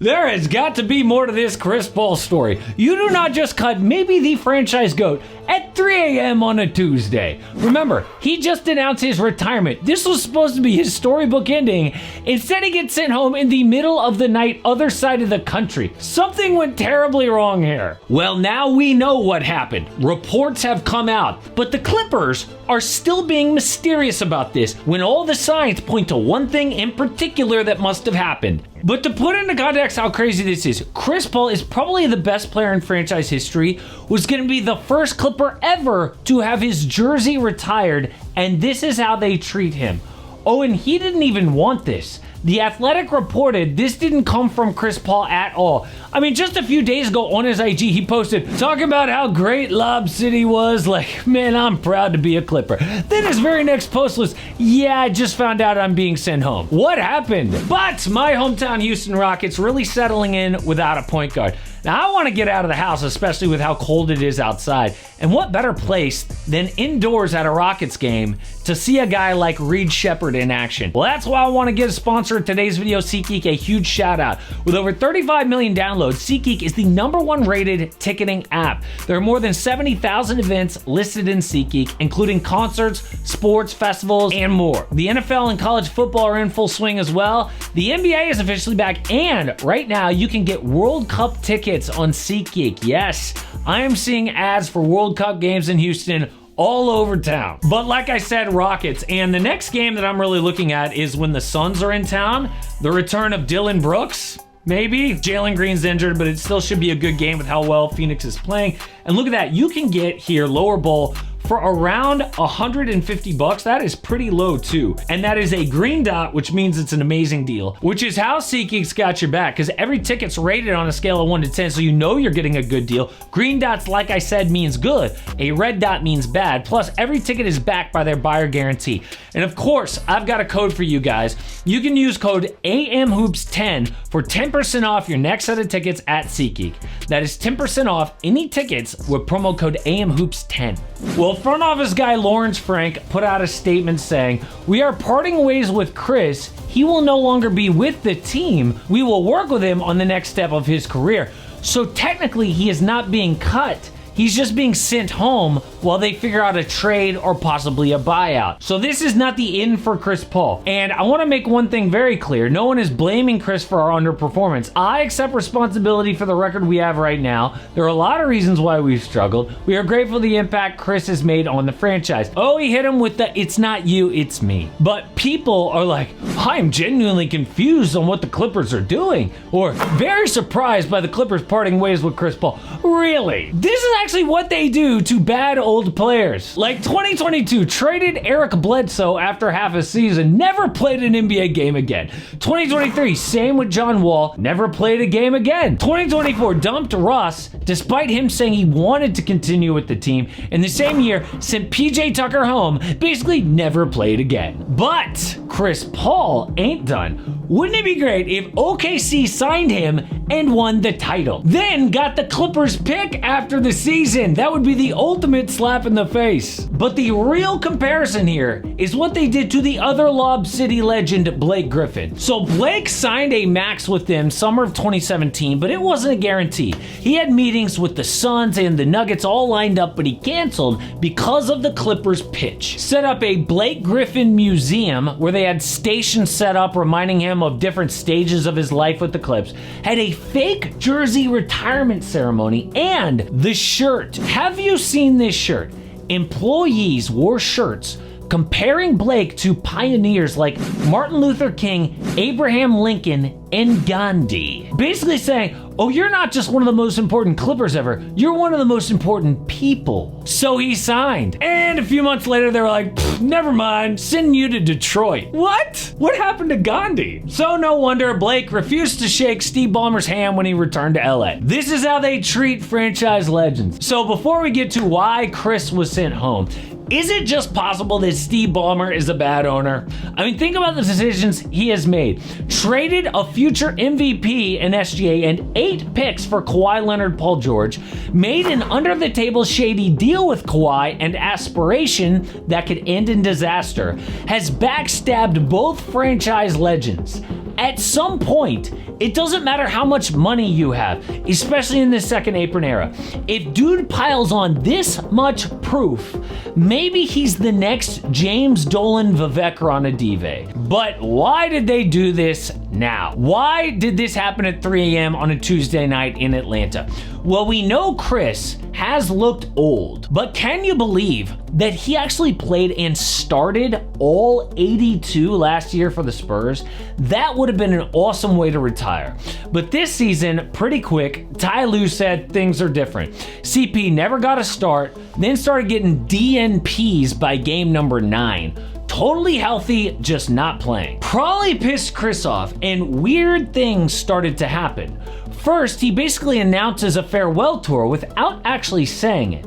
There has got to be more to this Chris Paul story. You do not just cut maybe the franchise GOAT at 3 a.m. on a Tuesday. Remember, he just announced his retirement. This was supposed to be his storybook ending. Instead, he gets sent home in the middle of the night, other side of the country. Something went terribly wrong here. Well, now we know what happened. Reports have come out, but the Clippers are still being mysterious about this when all the signs point to one thing in particular that must have happened. But to put into context how crazy this is, Chris Paul is probably the best player in franchise history, was going to be the first Clipper ever to have his jersey retired, and this is how they treat him. Oh, and he didn't even want this. The Athletic reported this didn't come from Chris Paul at all. I mean, just a few days ago on his IG, he posted, talking about how great Lob City was. Like, man, I'm proud to be a Clipper. Then his very next post was, yeah, I just found out I'm being sent home. What happened? But my hometown Houston Rockets really settling in without a point guard. Now, I want to get out of the house, especially with how cold it is outside. And what better place than indoors at a Rockets game to see a guy like Reed Shepherd in action? Well, that's why I want to give a sponsor of today's video, SeatGeek, a huge shout out. With over 35 million downloads, SeatGeek is the #1 rated ticketing app. There are more than 70,000 events listed in SeatGeek, including concerts, sports, festivals, and more. The NFL and college football are in full swing as well. The NBA is officially back, and right now you can get World Cup tickets on SeatGeek. Yes, I am seeing ads for World Cup games in Houston all over town. But like I said, Rockets, and the next game that I'm really looking at is when the Suns are in town. The return of Dylan Brooks, maybe. Jalen Green's injured, but it still should be a good game with how well Phoenix is playing. And look at that, you can get here lower bowl for around $150. That is pretty low too. And that is a green dot, which means it's an amazing deal, which is how SeatGeek's got your back, because every ticket's rated on a scale of 1 to 10, so you know you're getting a good deal. Green dots, like I said, means good. A red dot means bad. Plus, every ticket is backed by their buyer guarantee. And of course, I've got a code for you guys. You can use code AMHOOPS10 for 10% off your next set of tickets at SeatGeek. That is 10% off any tickets with promo code AMHOOPS10. Well, front office guy Lawrence Frank put out a statement saying, "We are parting ways with Chris. He will no longer be with the team. We will work with him on the next step of his career." So technically, he is not being cut. He's just being sent home while they figure out a trade or possibly a buyout. So this is not the end for Chris Paul. And I want to make one thing very clear. No one is blaming Chris for our underperformance. I accept responsibility for the record we have right now. There are a lot of reasons why we've struggled. We are grateful for the impact Chris has made on the franchise. Oh, he hit him with the, it's not you, it's me. But people are like, I'm genuinely confused on what the Clippers are doing. Or very surprised by the Clippers parting ways with Chris Paul. Really? This is actually what they do to bad old players. Like 2022, traded Eric Bledsoe after half a season, never played an NBA game again. 2023, same with John Wall, never played a game again. 2024, dumped Russ, despite him saying he wanted to continue with the team. In the same year, sent PJ Tucker home, basically never played again. But Chris Paul ain't done. Wouldn't it be great if OKC signed him and won the title? Then got the Clippers pick after the season. That would be the ultimate slap in the face. But the real comparison here is what they did to the other Lob City legend, Blake Griffin. So Blake signed a max with them summer of 2017, but it wasn't a guarantee. He had meetings with the Suns and the Nuggets all lined up, but he canceled because of the Clippers pitch. Set up a Blake Griffin museum where they had stations set up reminding him of different stages of his life with the Clips, had a fake jersey retirement ceremony, and the shirt. Have you seen this shirt? Employees wore shirts comparing Blake to pioneers like Martin Luther King, Abraham Lincoln, and Gandhi. Basically saying, oh, you're not just one of the most important Clippers ever, you're one of the most important people. So he signed. And a few months later, they were like, never mind, sending you to Detroit. What? What happened to Gandhi? So no wonder Blake refused to shake Steve Ballmer's hand when he returned to LA. This is how they treat franchise legends. So before we get to why Chris was sent home, is it just possible that Steve Ballmer is a bad owner? I mean, think about the decisions he has made. Traded a future MVP in SGA and 8 picks for Kawhi Leonard, Paul George. Made an under-the-table shady deal with Kawhi and aspiration that could end in disaster. Has backstabbed both franchise legends. At some point, it doesn't matter how much money you have, especially in this second apron era. If dude piles on this much proof, maybe he's the next James Dolan Vivek Ranadive. But why did they do this now? Why did this happen at 3 a.m. on a Tuesday night in Atlanta? Well, we know Chris has looked old, but can you believe that he actually played and started all 82 last year for the Spurs? That would have been an awesome way to retire. But this season, pretty quick, Ty Lue said things are different. CP never got a start, then started getting DNPs by game number 9. Totally healthy, just not playing. Probably pissed Chris off, and weird things started to happen. First, he basically announces a farewell tour without actually saying it.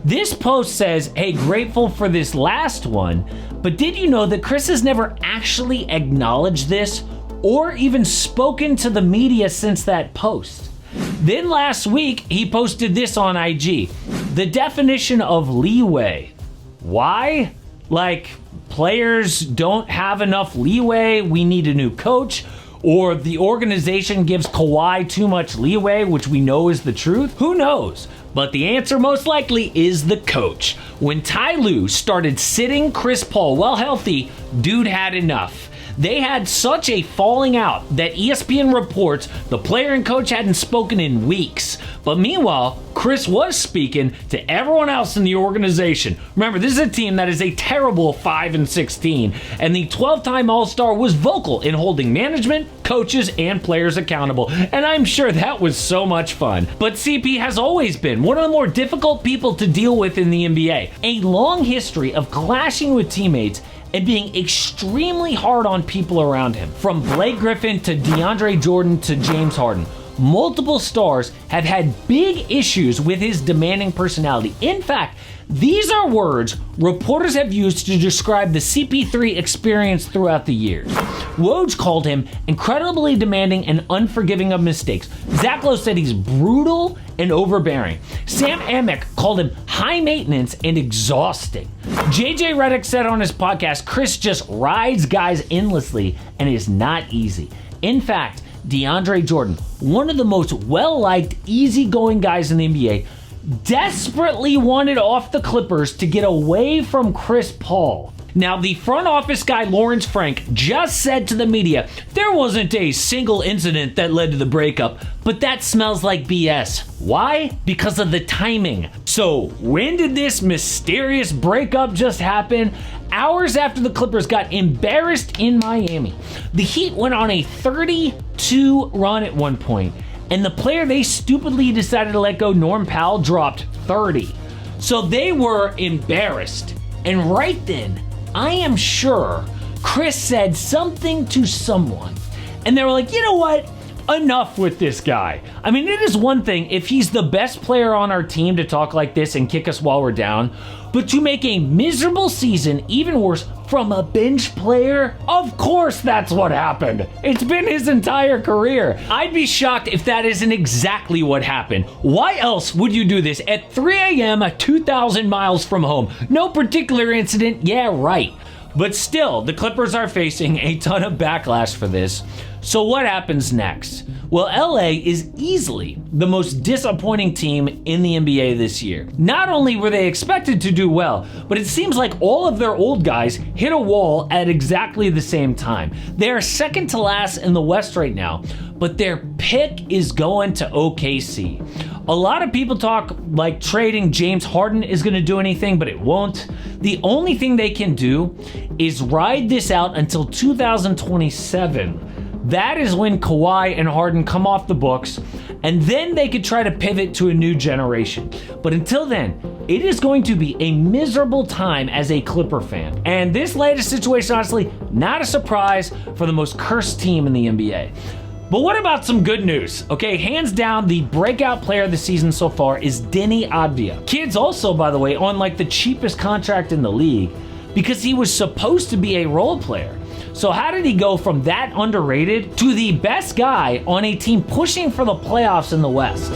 This post says, hey, grateful for this last one, but did you know that Chris has never actually acknowledged this or even spoken to the media since that post? Then last week, he posted this on IG. The definition of leeway. Why? Like, players don't have enough leeway, we need a new coach, or the organization gives Kawhi too much leeway, which we know is the truth? Who knows? But the answer most likely is the coach. When Ty Lue started sitting Chris Paul while healthy, dude had enough. They had such a falling out that ESPN reports the player and coach hadn't spoken in weeks. But meanwhile, Chris was speaking to everyone else in the organization. Remember, this is a team that is a terrible 5-16, and the 12-time All-Star was vocal in holding management, coaches, and players accountable. And I'm sure that was so much fun. But CP has always been one of the more difficult people to deal with in the NBA. A long history of clashing with teammates and being extremely hard on people around him. From Blake Griffin to DeAndre Jordan to James Harden, multiple stars have had big issues with his demanding personality. In fact, these are words reporters have used to describe the CP3 experience throughout the years. Woj called him incredibly demanding and unforgiving of mistakes. Zach Lowe said he's brutal and overbearing. Sam Amick called him high maintenance and exhausting. JJ Redick said on his podcast, Chris just rides guys endlessly and is not easy. In fact, DeAndre Jordan, one of the most well-liked, easygoing guys in the NBA, desperately wanted off the Clippers to get away from Chris Paul. Now, the front office guy, Lawrence Frank, just said to the media, there wasn't a single incident that led to the breakup, but that smells like BS. Why? Because of the timing. So, when did this mysterious breakup just happen? Hours after the Clippers got embarrassed in Miami. The Heat went on a 32 run at one point, and the player they stupidly decided to let go, Norm Powell, dropped 30. So they were embarrassed. And right then, I am sure Chris said something to someone, and they were like, you know what? Enough with this guy. I mean, it is one thing if he's the best player on our team to talk like this and kick us while we're down, but to make a miserable season even worse from a bench player? Of course that's what happened. It's been his entire career. I'd be shocked if that isn't exactly what happened. Why else would you do this at 3 a.m. 2,000 miles from home? No particular incident, yeah, right. But still, the Clippers are facing a ton of backlash for this. So what happens next? Well, LA is easily the most disappointing team in the NBA this year. Not only were they expected to do well, but it seems like all of their old guys hit a wall at exactly the same time. They are second to last in the West right now, but their pick is going to OKC. A lot of people talk like trading James Harden is going to do anything, but it won't. The only thing they can do is ride this out until 2027. That is when Kawhi and Harden come off the books, and then they could try to pivot to a new generation. But until then, it is going to be a miserable time as a Clipper fan. And this latest situation, honestly, not a surprise for the most cursed team in the NBA. But what about some good news? Okay, hands down, the breakout player of the season so far is Denny Avdija. Kid's also, by the way, on like the cheapest contract in the league because he was supposed to be a role player. So how did he go from that underrated to the best guy on a team pushing for the playoffs in the West?